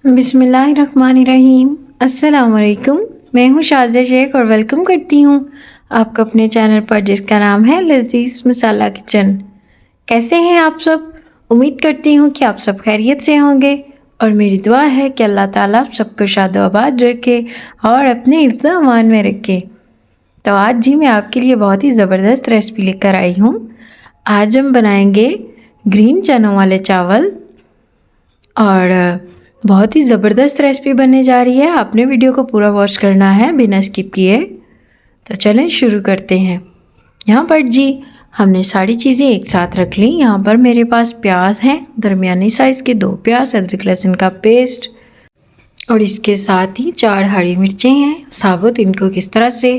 बिस्मिल्लाहिर्रहमानिर्रहीम। अस्सलाम वालेकुम। मैं हूँ शाज़िया शेख और वेलकम करती हूँ आपको अपने चैनल पर जिसका नाम है लजीज़ मसाला किचन। कैसे हैं आप सब? उम्मीद करती हूँ कि आप सब खैरियत से होंगे और मेरी दुआ है कि अल्लाह ताला आप सबको शादो आबाद रखे और अपने हिफ्ज़ अमान में रखे। तो आज जी मैं आपके लिए बहुत ही ज़बरदस्त रेसिपी लेकर आई हूँ। आज हम बनाएंगे ग्रीन चनों वाले चावल और बहुत ही ज़बरदस्त रेसिपी बनने जा रही है। आपने वीडियो को पूरा वॉच करना है बिना स्किप किए। तो चलें शुरू करते हैं। यहाँ पर जी हमने सारी चीज़ें एक साथ रख ली। यहाँ पर मेरे पास प्याज हैं, दरमियानी साइज़ के 2 प्याज, अदरक लहसुन का पेस्ट और इसके साथ ही 4 हरी मिर्चें हैं साबुत। इनको किस तरह से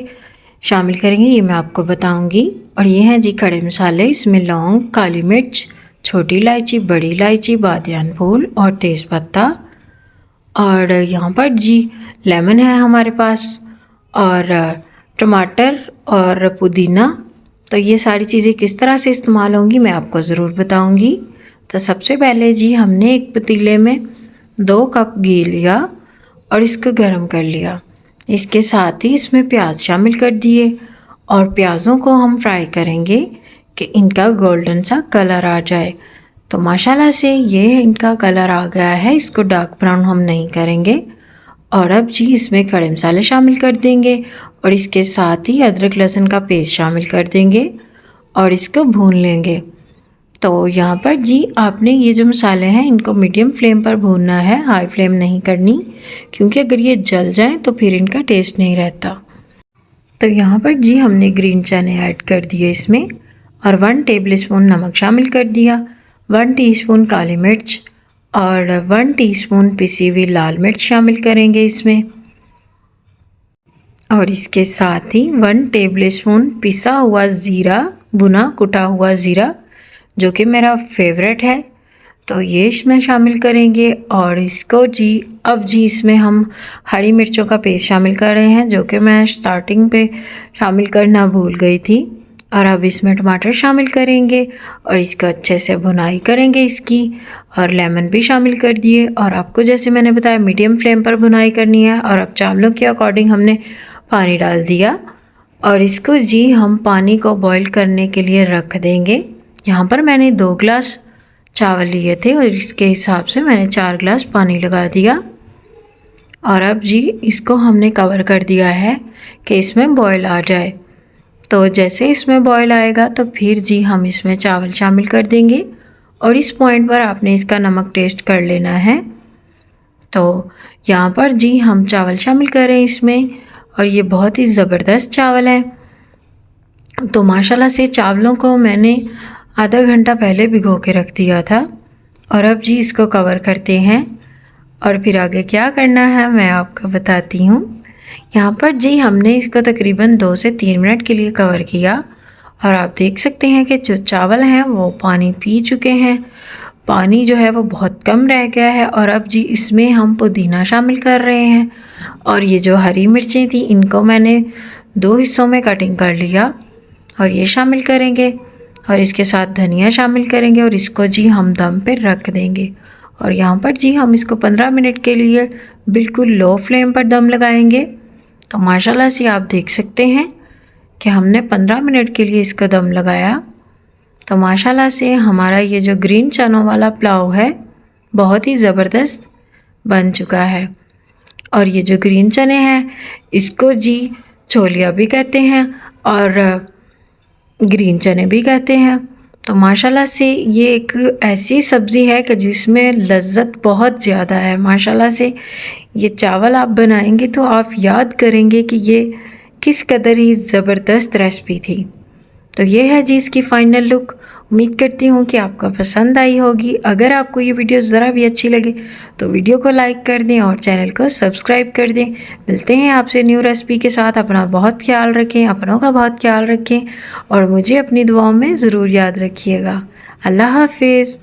शामिल करेंगे ये मैं आपको बताऊँगी। और ये हैं जी खड़े मसाले। इसमें लौंग, काली मिर्च, छोटी इलायची, बड़ी इलायची, बादियान फूल और तेज़पत्ता। और यहाँ पर जी लेमन है हमारे पास और टमाटर और पुदीना। तो ये सारी चीज़ें किस तरह से इस्तेमाल होंगी मैं आपको ज़रूर बताऊंगी। तो सबसे पहले जी हमने एक पतीले में 2 कप घी लिया और इसको गर्म कर लिया। इसके साथ ही इसमें प्याज शामिल कर दिए और प्याज़ों को हम फ्राई करेंगे कि इनका गोल्डन सा कलर आ जाए। तो माशाल्लाह से ये इनका कलर आ गया है। इसको डार्क ब्राउन हम नहीं करेंगे। और अब जी इसमें खड़े मसाले शामिल कर देंगे और इसके साथ ही अदरक लहसुन का पेस्ट शामिल कर देंगे और इसको भून लेंगे। तो यहाँ पर जी आपने ये जो मसाले हैं इनको मीडियम फ्लेम पर भूनना है, हाई फ्लेम नहीं करनी, क्योंकि अगर ये जल जाए तो फिर इनका टेस्ट नहीं रहता। तो यहाँ पर जी हमने ग्रीन चने ऐड कर दिए इसमें और 1 टेबलस्पून नमक शामिल कर दिया, 1 टीस्पून काली मिर्च और 1 टीस्पून पिसी हुई लाल मिर्च शामिल करेंगे इसमें। और इसके साथ ही 1 टेबलस्पून पिसा हुआ ज़ीरा, भुना कुटा हुआ ज़ीरा, जो कि मेरा फेवरेट है, तो ये इसमें शामिल करेंगे। और इसको जी अब जी इसमें हम हरी मिर्चों का पेस्ट शामिल कर रहे हैं, जो कि मैं स्टार्टिंग पे शामिल करना भूल गई थी। और अब इसमें टमाटर शामिल करेंगे और इसको अच्छे से भुनाई करेंगे इसकी। और लेमन भी शामिल कर दिए और आपको जैसे मैंने बताया मीडियम फ्लेम पर भुनाई करनी है। और अब चावलों के अकॉर्डिंग हमने पानी डाल दिया और इसको जी हम पानी को बॉईल करने के लिए रख देंगे। यहाँ पर मैंने 2 गिलास चावल लिए थे और इसके हिसाब से मैंने 4 गिलास पानी लगा दिया। और अब जी इसको हमने कवर कर दिया है कि इसमें बॉईल आ जाए। तो जैसे इसमें बॉईल आएगा तो फिर जी हम इसमें चावल शामिल कर देंगे और इस पॉइंट पर आपने इसका नमक टेस्ट कर लेना है। तो यहाँ पर जी हम चावल शामिल कर रहे हैं इसमें और ये बहुत ही ज़बरदस्त चावल है। तो माशाल्लाह से चावलों को मैंने आधा घंटा पहले भिगो के रख दिया था। और अब जी इसको कवर करते हैं और फिर आगे क्या करना है मैं आपको बताती हूँ। यहाँ पर जी हमने इसको तकरीबन 2 से 3 मिनट के लिए कवर किया और आप देख सकते हैं कि जो चावल हैं वो पानी पी चुके हैं। पानी जो है वो बहुत कम रह गया है। और अब जी इसमें हम पुदीना शामिल कर रहे हैं और ये जो हरी मिर्चें थी इनको मैंने 2 हिस्सों में कटिंग कर लिया और ये शामिल करेंगे और इसके साथ धनिया शामिल करेंगे और इसको जी हम दम पे रख देंगे। और यहाँ पर जी हम इसको 15 मिनट के लिए बिल्कुल लो फ्लेम पर दम लगाएंगे। तो माशाल्लाह से आप देख सकते हैं कि हमने 15 मिनट के लिए इसका दम लगाया। तो माशाल्लाह से हमारा ये जो ग्रीन चनों वाला पुलाव है बहुत ही ज़बरदस्त बन चुका है। और ये जो ग्रीन चने हैं इसको जी छोलिया भी कहते हैं और ग्रीन चने भी कहते हैं। तो माशाल्लाह से ये एक ऐसी सब्ज़ी है कि जिसमें लज़्ज़त बहुत ज़्यादा है। माशाल्लाह से ये चावल आप बनाएंगे तो आप याद करेंगे कि ये किस कदर ही ज़बरदस्त रेसिपी थी। तो ये है जी इसकी फ़ाइनल लुक। उम्मीद करती हूँ कि आपको पसंद आई होगी। अगर आपको ये वीडियो ज़रा भी अच्छी लगे तो वीडियो को लाइक कर दें और चैनल को सब्सक्राइब कर दें। मिलते हैं आपसे न्यू रेसिपी के साथ। अपना बहुत ख्याल रखें, अपनों का बहुत ख्याल रखें और मुझे अपनी दुआओं में ज़रूर याद रखिएगा। अल्लाह हाफिज़।